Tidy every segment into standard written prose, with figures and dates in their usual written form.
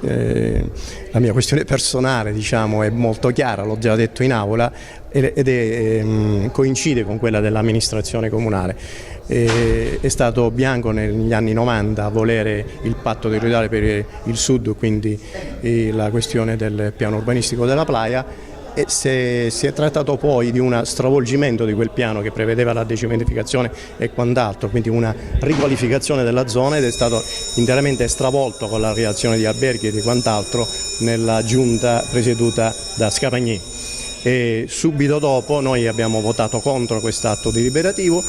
la mia questione personale, diciamo, è molto chiara, l'ho già detto in aula, coincide con quella dell'amministrazione comunale. È stato Bianco negli anni 90 a volere il patto territoriale per il sud, quindi la questione del piano urbanistico della Playa, e si è trattato poi di uno stravolgimento di quel piano che prevedeva la decementificazione e quant'altro, quindi una riqualificazione della zona, ed è stato interamente stravolto con la reazione di alberghi e di quant'altro nella giunta presieduta da Scapagnì. E subito dopo noi abbiamo votato contro questo atto deliberativo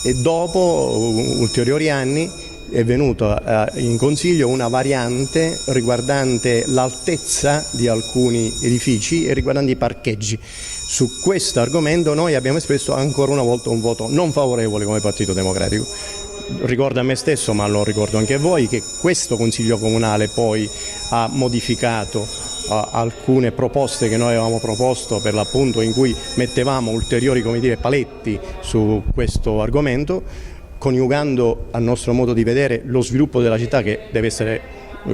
e dopo ulteriori anni è venuta in Consiglio una variante riguardante l'altezza di alcuni edifici e riguardante i parcheggi. Su questo argomento noi abbiamo espresso ancora una volta un voto non favorevole come Partito Democratico. Ricordo a me stesso, ma lo ricordo anche a voi, che questo Consiglio Comunale poi ha modificato alcune proposte che noi avevamo proposto, per l'appunto, in cui mettevamo ulteriori, come dire, paletti su questo argomento, coniugando, a nostro modo di vedere, lo sviluppo della città, che deve essere,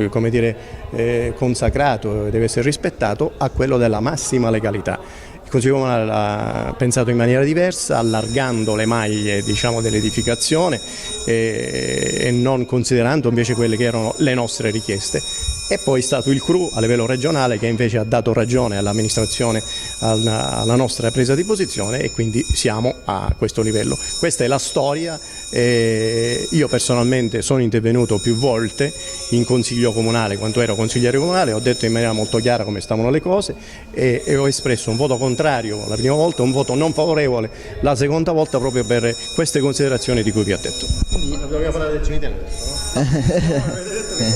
come dire, consacrato, deve essere rispettato, a quello della massima legalità. Il Consiglio Comunale l'ha pensato in maniera diversa, allargando le maglie, diciamo, dell'edificazione e non considerando invece quelle che erano le nostre richieste. E poi è stato il CRU a livello regionale che invece ha dato ragione all'amministrazione, alla nostra presa di posizione, e quindi siamo a questo livello. Questa è la storia. Io personalmente sono intervenuto più volte in Consiglio Comunale, quando ero consigliere comunale, ho detto in maniera molto chiara come stavano le cose e ho espresso un voto contrario la prima volta, un voto non favorevole la seconda volta, proprio per queste considerazioni di cui vi ho detto. Quindi dobbiamo parlare del cimitero adesso,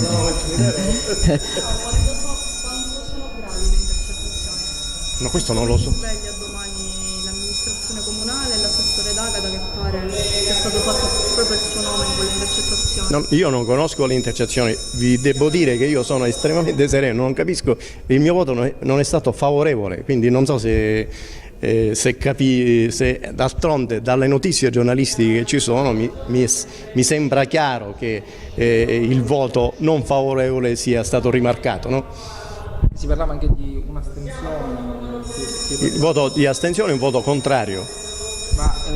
no? No, questo non lo so. Sveglia domani l'amministrazione comunale e l'assessore D'Agata, che pare sia stato fatto proprio il suo nome in quelle intercettazioni. No, io non conosco le intercettazioni, vi devo dire che io sono estremamente sereno, non capisco, il mio voto non è stato favorevole, quindi non so se d'altronde dalle notizie giornalistiche che ci sono mi sembra chiaro che il voto non favorevole sia stato rimarcato, no? Si parlava anche di un'astensione. Il voto di astensione è un voto contrario.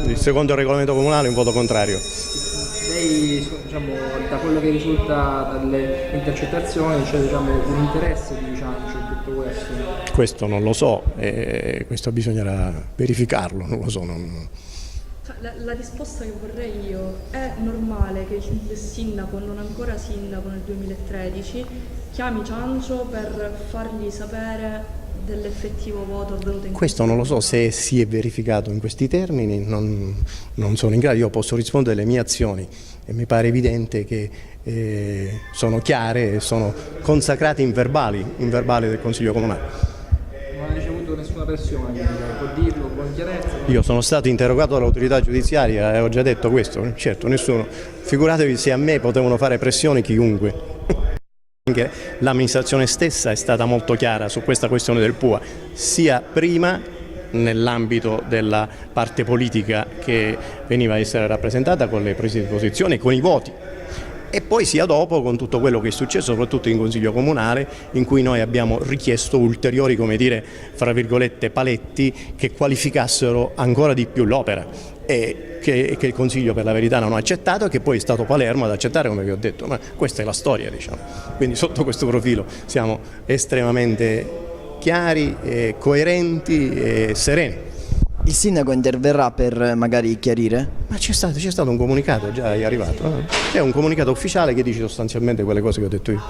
Il secondo regolamento comunale è un voto contrario. Lei, diciamo, da quello che risulta dalle intercettazioni, c'è, diciamo, un interesse di Ciancio in tutto questo? Questo non lo so, questo bisognerà verificarlo, non lo so. La risposta che vorrei io: è normale che il sindaco, non ancora sindaco nel 2013, chiami Ciancio per fargli sapere dell'effettivo voto avvenuto in questo non lo so se si è verificato in questi termini, non sono in grado, io posso rispondere alle mie azioni e mi pare evidente che sono chiare e sono consacrate in verbali del Consiglio Comunale. Non ha ricevuto nessuna pressione, può dirlo con chiarezza? Io sono stato interrogato dall'autorità giudiziaria e ho già detto questo, certo, nessuno. Figuratevi se a me potevano fare pressione chiunque. Anche l'amministrazione stessa è stata molto chiara su questa questione del PUA, sia prima nell'ambito della parte politica che veniva a essere rappresentata con le prese di posizione, con i voti, e poi sia dopo con tutto quello che è successo, soprattutto in Consiglio Comunale, in cui noi abbiamo richiesto ulteriori, come dire, fra virgolette, paletti che qualificassero ancora di più l'opera. E che il Consiglio per la verità non ha accettato, e che poi è stato Palermo ad accettare, come vi ho detto, ma questa è la storia, diciamo. Quindi sotto questo profilo siamo estremamente chiari, coerenti e sereni. Il sindaco interverrà per magari chiarire? Ma c'è stato un comunicato, già è arrivato, è un comunicato ufficiale che dice sostanzialmente quelle cose che ho detto io.